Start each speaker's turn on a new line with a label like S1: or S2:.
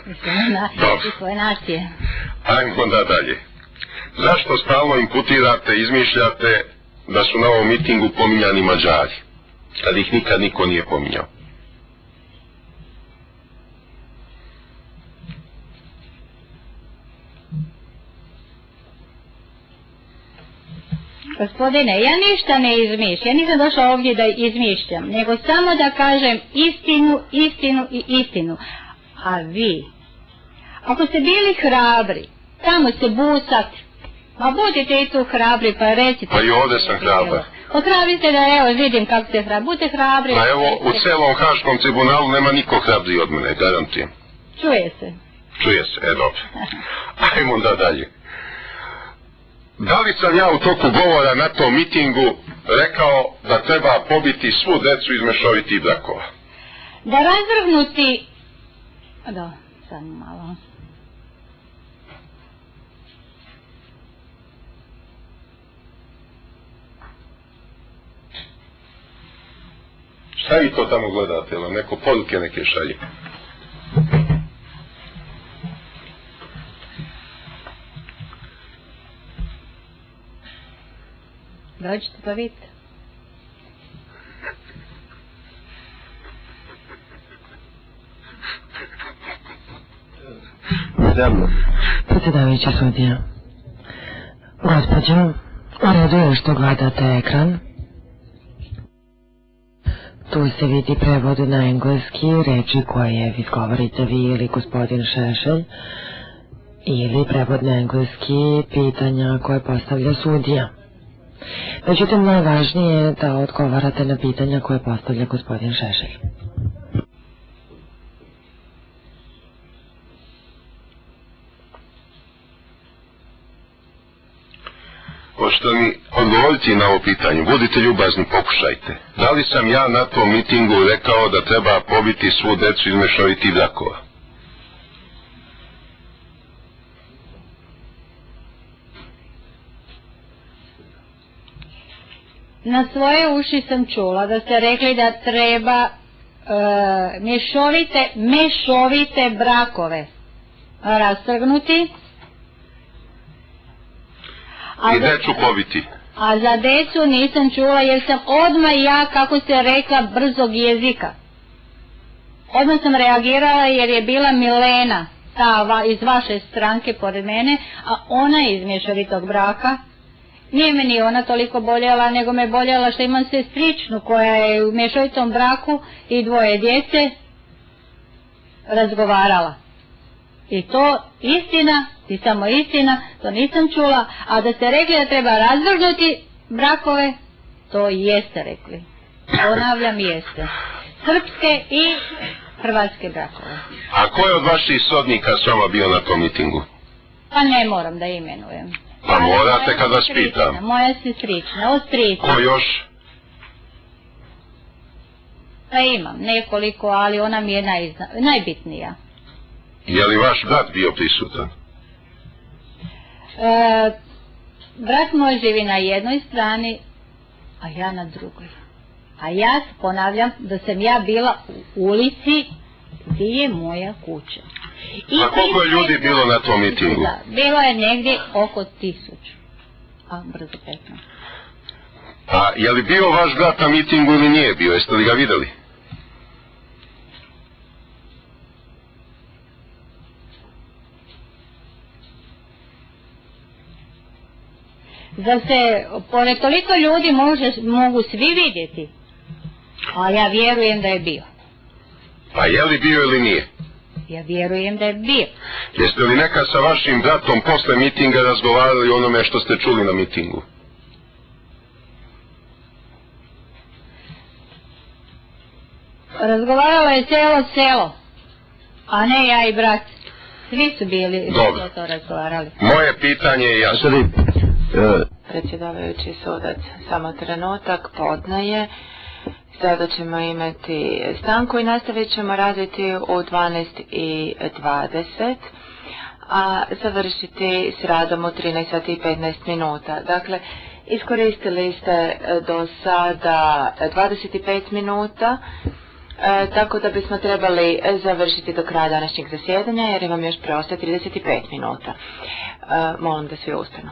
S1: Dobro. Svoje nacije.
S2: Ajmo onda dalje. Zašto stalno imputirate, izmišljate da su na ovom mitingu pominjani Mađari, kad ih nikad niko nije pominjao?
S1: Gospodine, ja ništa ne izmišljam, ja nisam došla ovdje da izmišljam, nego samo da kažem istinu, istinu i istinu. A vi, ako ste bili hrabri, tamo se busati, ma budite i tu hrabri, pa recite...
S2: Pa i ovdje sam hrabar.
S1: Pa hrabri ste da, evo, vidim kako ste hrabri, budite hrabri...
S2: Pa evo, u celom Haškom tribunalu nema niko hrabri od mene, garantijem.
S1: Čuje se.
S2: Čuje se, dobro. Ajmo onda dalje. Da li sam ja u toku govora na tom mitingu rekao da treba pobiti svu decu iz mešovitih brakova?
S1: Da razvrgnuti... Da, sad malo...
S2: Šta vi to tamo gledate? Neko poruke neke šalje?
S1: Dođite pa vidite.
S3: Predsjedavajući sudija. Gospođo, u redu je što gledate ekran. Tu se vidi prevod na engleski reči koje izgovorite vi ili gospodin Šešelj, ili prevod na engleski pitanja koje postavlja sudija. Međutim, najvažnije je da odgovarate na pitanja koje postavlja gospodin Šešelj.
S2: Pošto mi odgovoriti na ovo pitanje, budite ljubazni, pokušajte. Da li sam ja na tom mitingu rekao da treba pobiti svu decu iz mešovitih brakova?
S1: Na svoje uši sam čula da ste rekli da treba mešovite brakove rastrgnuti.
S2: I decu pobiti.
S1: A za decu nisam čula jer sam odmah ja, kako ste rekla, brzog jezika. Odmah sam reagirala jer je bila Milena, ta iz vaše stranke pored mene, a ona je iz mješovitog braka. Nije me ni ona toliko boljela, nego me boljela što imam sestričnu koja je u mješovitom braku i dvoje djece razgovarala. I to istina, i samo istina, to nisam čula, a da ste rekli da treba razvrgnuti brakove, to jeste rekli. Ponavljam, jeste. Srpske i hrvatske brakove.
S2: A ko je od vaših srodnika s vama bio na tom mitingu?
S1: Pa ne moram da imenujem.
S2: Pa morate kad vas pitam.
S1: Moja sestrična, od strica.
S2: Ko još?
S1: Pa imam nekoliko, ali ona mi je najbitnija.
S2: Je li vaš brat bio prisutan?
S1: Brat moj živi na jednoj strani, a ja na drugoj. A ja ponavljam da sam ja bila u ulici gdje je moja kuća.
S2: A koliko je ljudi bilo na tom mitingu?
S1: Da, bilo je negdje oko 1000. A brzo 15.
S2: A je li bio vaš brat na mitingu ili nije bio? Jeste li ga vidjeli?
S1: Zar se pored toliko ljudi mogu svi vidjeti? A ja vjerujem da je bio.
S2: Pa je li bio ili nije?
S1: Ja vjerujem da je bio.
S2: Jeste li nekad sa vašim bratom posle mitinga razgovarali o onome što ste čuli na mitingu?
S1: Razgovaralo je cijelo selo, a ne ja i brat. Svi su bili
S2: dobro.
S1: To razgovarali.
S2: Moje pitanje je jasno.
S3: Predsjedavajući sudac, samo trenutak, podne. Sada ćemo imati stanku i nastavit ćemo raditi u 12:20, a završiti s radom u 13:15. Dakle, iskoristili ste do sada 25 minuta
S4: Tako da bismo trebali završiti do kraja današnjeg zasjedanja jer vam još preostaje 35 minuta. Molim da svi ustanu.